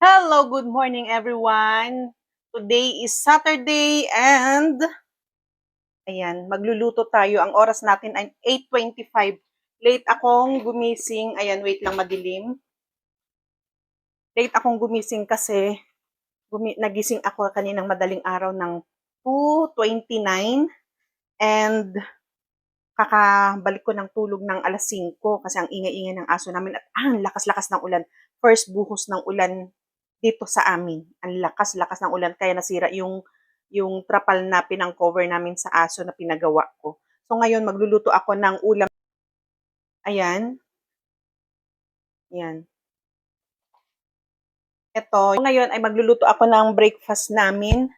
Hello, good morning everyone. Today is Saturday and ayan, magluluto tayo. Ang oras natin ay 8:25. Late akong gumising. Ayan, wait lang madilim. Late akong gumising kasi nagising ako kaninang madaling araw ng 2:29 and kakabalik ko ng tulog ng alas 5 kasi ang ingay-ingay ng aso namin at ang lakas-lakas ng ulan. First buhos ng ulan dito sa amin. Ang lakas-lakas ng ulan kaya nasira yung trapal na pinang-cover namin sa aso na pinagawa ko. So ngayon magluluto ako ng ulam. Ayan. Yan. Ito, ngayon ay magluluto ako ng breakfast namin.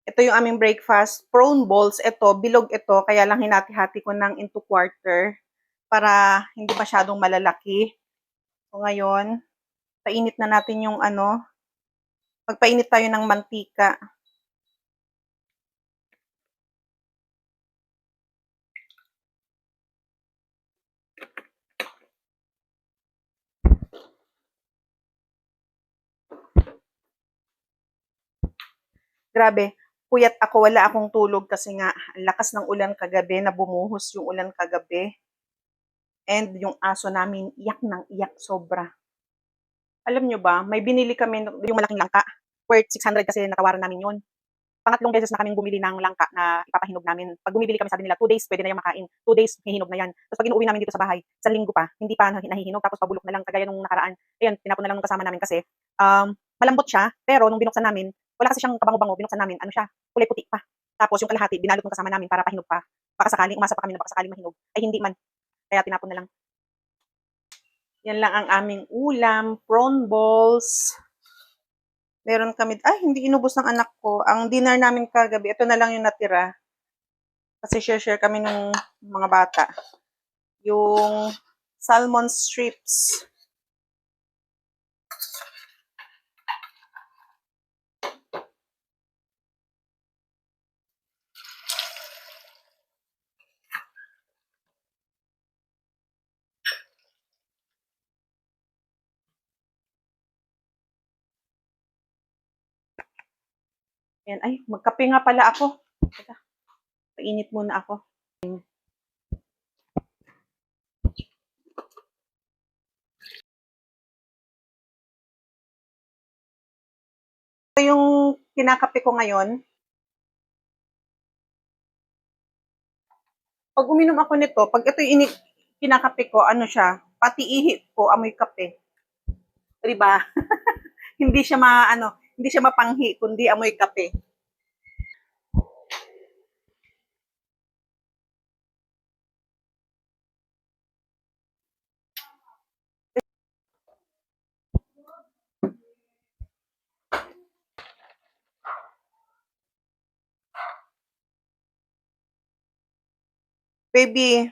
Ito yung aming breakfast, prawn balls. Ito, bilog ito, kaya lang hinati-hati ko ng into quarter para hindi masyadong malalaki. So ngayon, painit na natin yung magpainit tayo ng mantika. Grabe, puyat ako, wala akong tulog kasi nga ang lakas ng ulan kagabi, na bumuhos yung ulan kagabi. And yung aso namin, iyak ng iyak sobra. Alam nyo ba, may binili kami yung malaking langka. Worth 600 kasi natawaran namin yun. Pangatlong beses na kaming bumili ng langka na ipapahinog namin. Pag bumibili kami, sabi nila, 2 days, pwede na yung makain. 2 days, hihinog na yan. Tapos pag inuwi namin dito sa bahay, sa linggo pa, hindi pa nahihinog, tapos pabulok na lang, kagaya nung nakaraan. Ayun, tinapon na lang nung kasama namin kasi, malambot siya, pero nung binuksan namin, wala kasi siyang kabango-bango, binuksan namin, ano siya, kulay puti pa. Tapos yung kalahati, binalot nung kasama namin para pahinog pa. Baka sakaling, umasa pa kami na baka sakaling mahinog. Ay hindi man, kaya tinapon na lang. Yan lang ang aming ulam, prawn balls. Meron kami, ay hindi inubos ng anak ko. Ang dinner namin kagabi, ito na lang yung natira. Kasi share-share kami ng mga bata. Yung salmon strips. Yan, ay, magkape nga pala ako. Teka, painit muna ako. Ito yung kinakape ko ngayon. Pag uminom ako nito, pag ito yung kinakape ko, ano siya, pati ihi ko, amoy kape. Diba? Hindi siya hindi siya mapanghi, kundi amoy kape. Baby,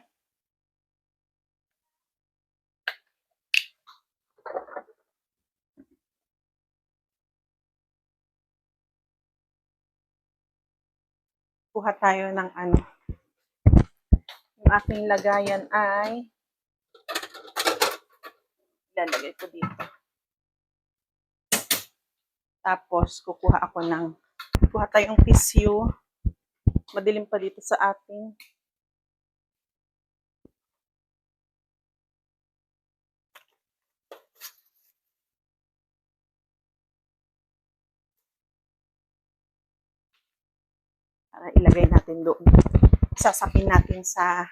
kuha tayo ng yung aking lagayan ay ilalagay ko dito. Tapos, kuha tayong tissue. Madilim pa dito sa atin. Para ilagay natin doon. Sasapin natin sa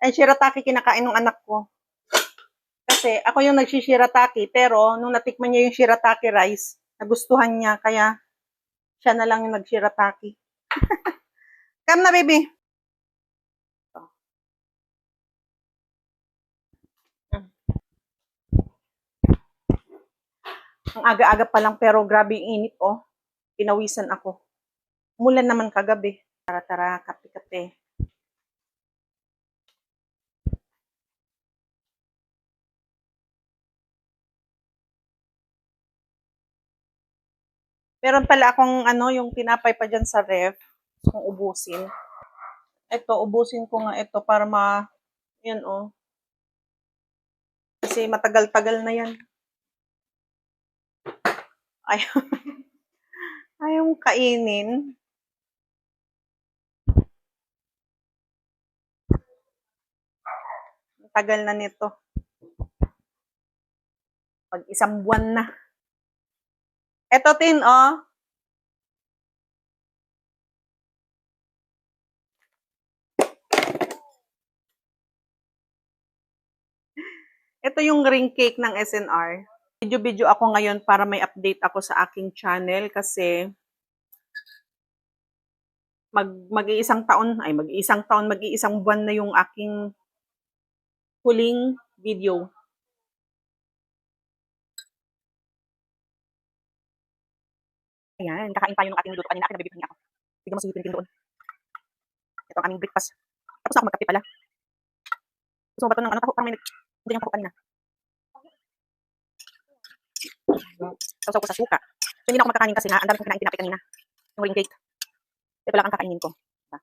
ay shirataki kinakain ng anak ko. Kasi ako yung nagsishirataki, pero nung natikman niya yung shirataki rice, nagustuhan niya, kaya siya na lang yung nagshirataki. Come na, baby. Ang aga-aga pa lang, pero grabe yung init, oh. Pinawisan ako. Umulan naman kagabi. Tara-tara, kape-kape. Meron pala akong yung tinapay pa dyan sa ref. Kung ubusin. Ito, ubusin ko nga ito para yan oh. Kasi matagal-tagal na yan. Ayaw, ayaw kainin. Tagal na nito. Pag isang buwan na. Ito tin, oh. Ito yung ring cake ng SNR. Video-video ako ngayon para may update ako sa aking channel kasi mag-iisang taon, mag-iisang buwan na yung aking huling video. Ayan, kakain tayo ng ating niluto kanina. Akin nabibigyan ako. Bigyan mo si Tintin doon. Ito ang aming breakfast. Tapos na ako magkape pala. Gusto mo ba ito ng ano? Taho, parang may hindi yung taho kanina. Sausaw ko sa suka. So, hindi na ako magkakanin kasi nga, ang dami kong kinain tinapay kanina. Yung ring cake. Ito lang ang kakainin ko. Diba?